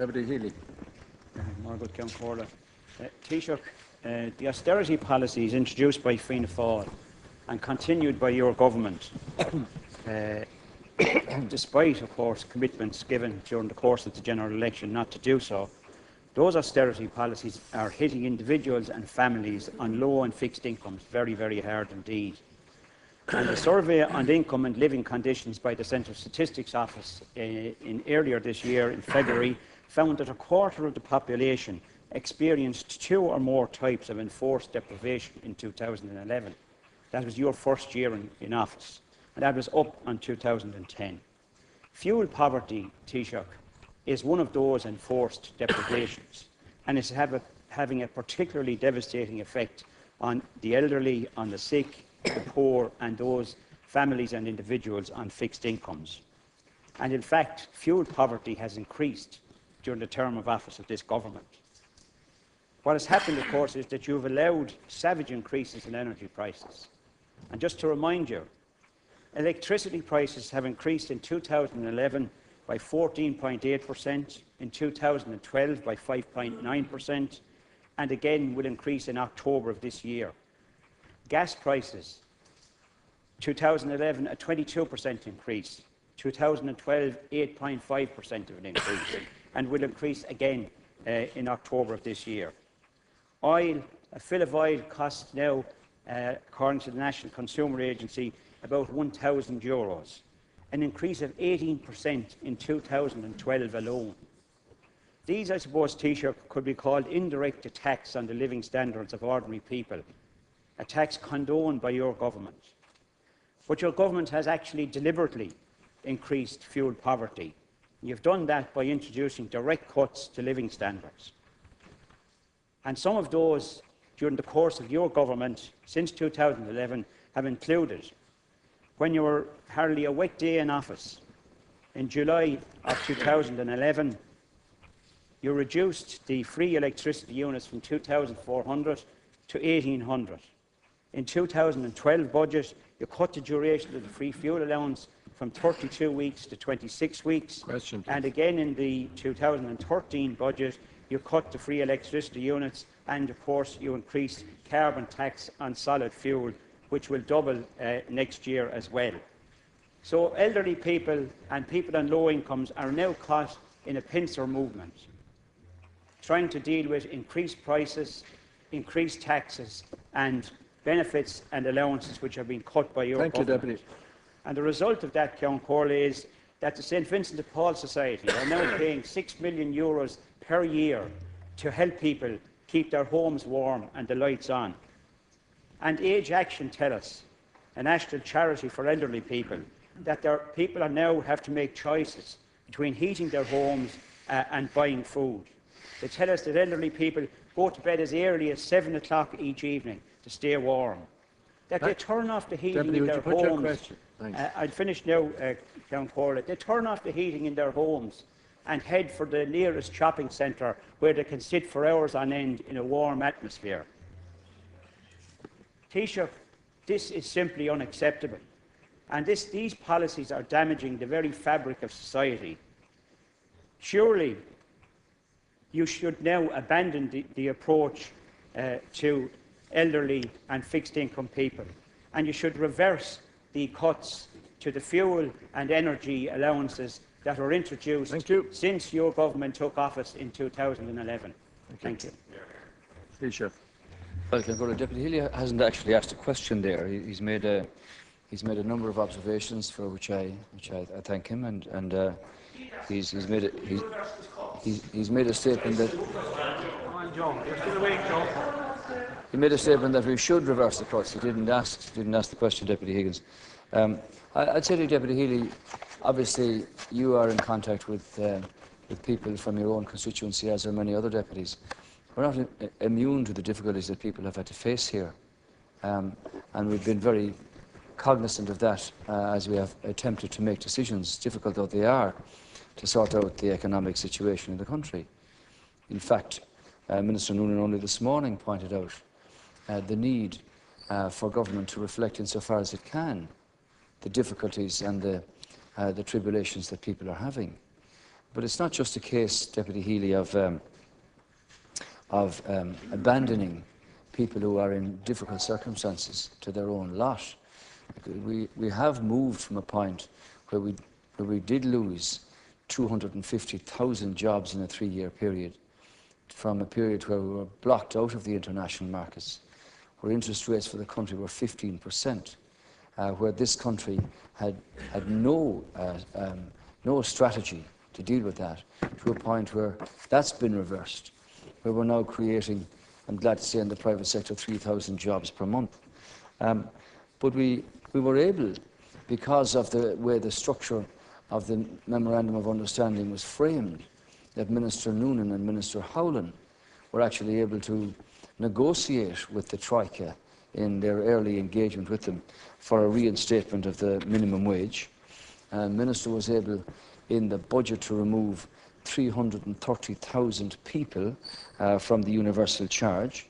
Deputy Healy. More good, Count Corla. Taoiseach, the austerity policies introduced by Fianna Fáil and continued by your government, despite, of course, commitments given during the course of the general election not to do so, those austerity policies are hitting individuals and families on low and fixed incomes very, very hard indeed. And a survey on the income and living conditions by the Central Statistics Office earlier this year, in February, found that a quarter of the population experienced 2 or more types of enforced deprivation in 2011. That was your first year in office, and that was up on 2010. Fuel poverty, Taoiseach, is one of those enforced deprivations, and is having a particularly devastating effect on the elderly, on the sick, the poor, and those families and individuals on fixed incomes. And in fact, fuel poverty has increased during the term of office of this government. What has happened, of course, is that you have allowed savage increases in energy prices. And just to remind you, electricity prices have increased in 2011 by 14.8%, in 2012 by 5.9%, and again will increase in October of this year. Gas prices, 2011 a 22% increase, 2012 8.5% of an increase, and will increase again in October of this year. Oil, a fill of oil costs now, according to the National Consumer Agency, about €1,000, an increase of 18% in 2012 alone. These, I suppose, Taoiseach, could be called indirect attacks on the living standards of ordinary people, a tax condoned by your government. But your government has actually deliberately increased fuel poverty. You've done that by introducing direct cuts to living standards. And some of those, during the course of your government since 2011, have included, when you were hardly a wet day in office, in July of 2011, you reduced the free electricity units from 2,400 to 1,800. In 2012 budget, you cut the duration of the free fuel allowance from 32 weeks to 26 weeks. Question, and again in the 2013 budget, you cut the free electricity units, and of course you increased carbon tax on solid fuel, which will double next year as well. So elderly people and people on low incomes are now caught in a pincer movement, trying to deal with increased prices, increased taxes, and benefits and allowances which are being cut by your government. Thank you, Deputy. And the result of that, Count Corley, is that the St Vincent de Paul Society are now paying €6 million per year to help people keep their homes warm and the lights on. And Age Action tell us, a national charity for elderly people, that their people are now have to make choices between heating their homes and buying food. They tell us that elderly people go to bed as early as 7 o'clock each evening to stay warm. That they turn off the heating Deputy, in their would you put your homes. question? I'll finish now, Count Corley. They turn off the heating in their homes and head for the nearest shopping centre where they can sit for hours on end in a warm atmosphere. Taoiseach, this is simply unacceptable. And these policies are damaging the very fabric of society. Surely you should now abandon the approach to elderly and fixed income people, and you should reverse the cuts to the fuel and energy allowances that were introduced since your government took office in 2011. Thank you. Taoiseach. Well, Deputy Healy hasn't actually asked a question there. He's made a number of observations for which I thank him, and he's made a statement that he made a statement that we should reverse the cuts. He didn't ask the question, Deputy Higgins. I'd say to Deputy Healy, obviously you are in contact with people from your own constituency, as are many other deputies. We're not immune to the difficulties that people have had to face here, and we've been very cognizant of that as we have attempted to make decisions, difficult though they are, to sort out the economic situation in the country. In fact, Minister Noonan only this morning pointed out the need for government to reflect insofar as it can the difficulties and the tribulations that people are having. But it's not just a case, Deputy Healy, of abandoning people who are in difficult circumstances to their own lot. We have moved from a point where we did lose 250,000 jobs in a 3-year period, from a period where we were blocked out of the international markets, where interest rates for the country were 15%, where this country had no strategy to deal with that, to a point where that's been reversed, where we're now creating, I'm glad to say, in the private sector, 3,000 jobs per month. But we were able, because of the way the structure of the Memorandum of Understanding was framed, that Minister Noonan and Minister Howland were actually able to negotiate with the Troika in their early engagement with them for a reinstatement of the minimum wage. And the Minister was able, in the budget, to remove 330,000 people from the universal charge,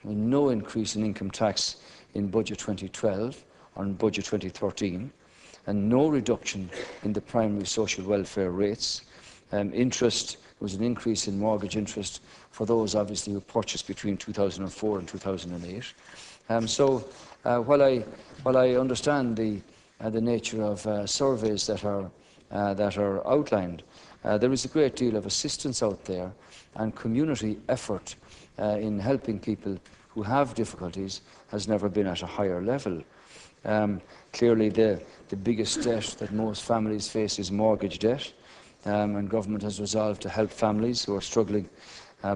with no increase in income tax in budget 2012 or in budget 2013, and no reduction in the primary social welfare rates. Interest was an increase in mortgage interest for those obviously who purchased between 2004 and 2008. So while I understand the nature of surveys that are outlined, there is a great deal of assistance out there, and community effort in helping people who have difficulties has never been at a higher level. Clearly the biggest debt that most families face is mortgage debt, and government has resolved to help families who are struggling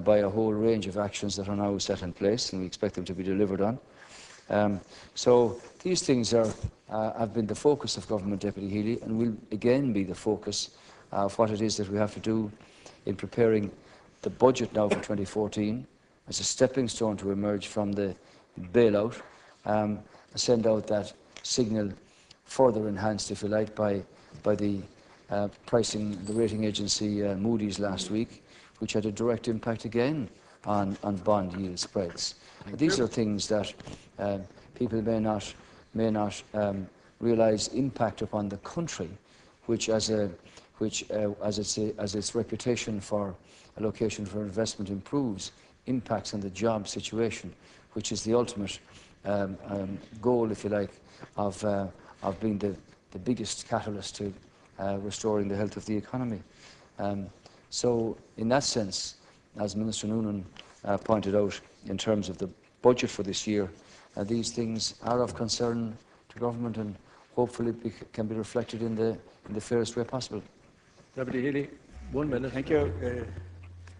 by a whole range of actions that are now set in place, and we expect them to be delivered on. So these things have been the focus of government, Deputy Healy, and will again be the focus of what it is that we have to do in preparing the budget now for 2014 as a stepping stone to emerge from the bailout, send out that signal further enhanced, if you like, by the the rating agency Moody's last week, which had a direct impact again on bond yield spreads. These are things that people may not realise impact upon the country, which as its reputation for allocation for investment improves, impacts on the job situation, which is the ultimate goal, if you like, of being the biggest catalyst to restoring the health of the economy. So in that sense, as Minister Noonan pointed out, in terms of the budget for this year, these things are of concern to government, and hopefully can be reflected in the fairest way possible. Deputy Healy, 1 minute. Thank you,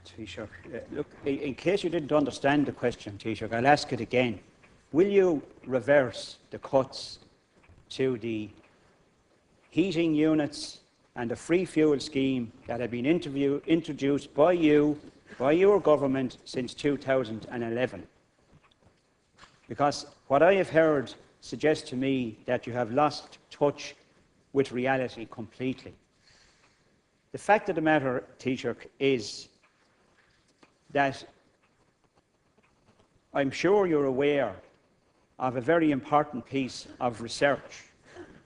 Taoiseach. Look, in case you didn't understand the question, Taoiseach, I'll ask it again. Will you reverse the cuts to the heating units and the free fuel scheme that have been introduced by you, by your government, since 2011? Because what I have heard suggests to me that you have lost touch with reality completely. The fact of the matter, Taoiseach, is that I'm sure you're aware of a very important piece of research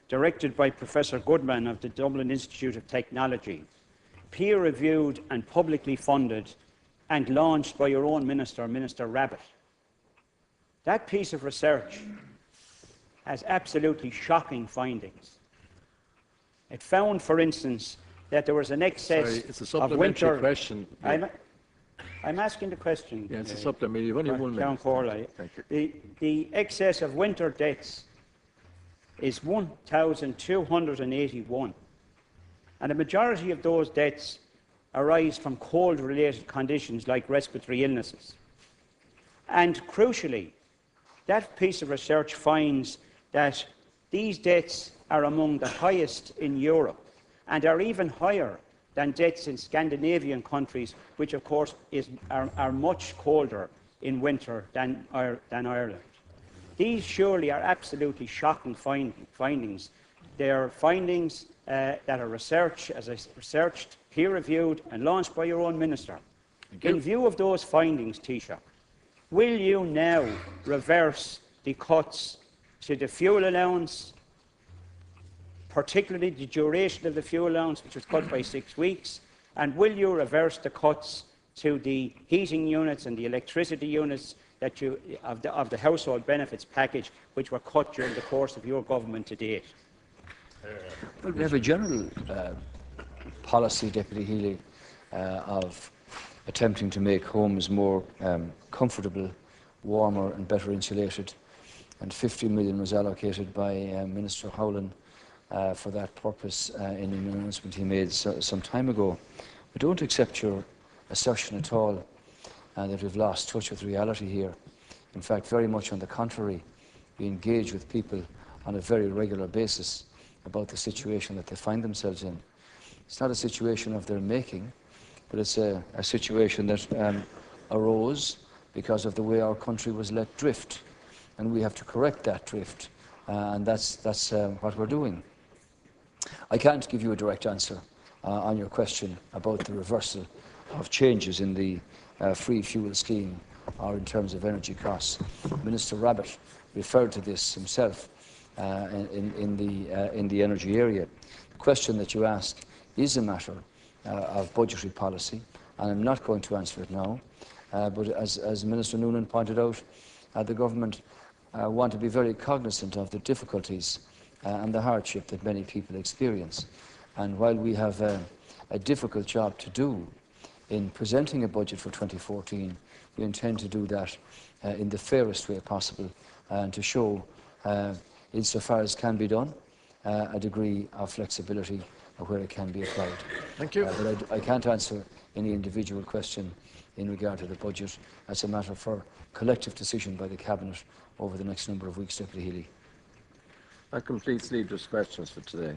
directed by Professor Goodman of the Dublin Institute of Technology, peer-reviewed and publicly funded, and launched by your own minister, Minister Rabbitte. That piece of research has absolutely shocking findings. It found, for instance, that there was an excess Sorry, it's a supplementary of winter... question. I'm asking the question. Yeah, it's a supplementary. You've only 1 minute. Corley. The excess of winter deaths is 1,281, and the majority of those deaths arise from cold-related conditions like respiratory illnesses. And crucially, that piece of research finds that these deaths are among the highest in Europe, and are even higher than deaths in Scandinavian countries, which of course are much colder in winter than Ireland. These surely are absolutely shocking findings. They are findings that are researched, peer-reviewed and launched by your own minister. In view of those findings, Taoiseach, will you now reverse the cuts to the fuel allowance, particularly the duration of the fuel allowance, which was cut by 6 weeks, And will you reverse the cuts to the heating units and the electricity units that of the household benefits package, which were cut during the course of your government to date? Well, we have a general policy, Deputy Healy, of attempting to make homes more comfortable, warmer and better insulated. And 50 million was allocated by Minister Howland for that purpose in an announcement he made some time ago. I don't accept your assertion at all that we've lost touch with reality here. In fact, very much on the contrary, we engage with people on a very regular basis about the situation that they find themselves in. It's not a situation of their making, but it's a situation that arose because of the way our country was let drift, and we have to correct that drift, and that's what we're doing. I can't give you a direct answer on your question about the reversal of changes in the free fuel scheme or in terms of energy costs. Minister Rabbit referred to this himself in the energy area. The question that you ask is a matter of budgetary policy, and I'm not going to answer it now. But as Minister Noonan pointed out, the government want to be very cognizant of the difficulties and the hardship that many people experience. And while we have a difficult job to do in presenting a budget for 2014, we intend to do that in the fairest way possible and to show, insofar as can be done, a degree of flexibility where it can be applied. Thank you. But I can't answer any individual question in regard to the budget. That's a matter for collective decision by the Cabinet over the next number of weeks, Deputy Healy. That completes leaders' questions for today.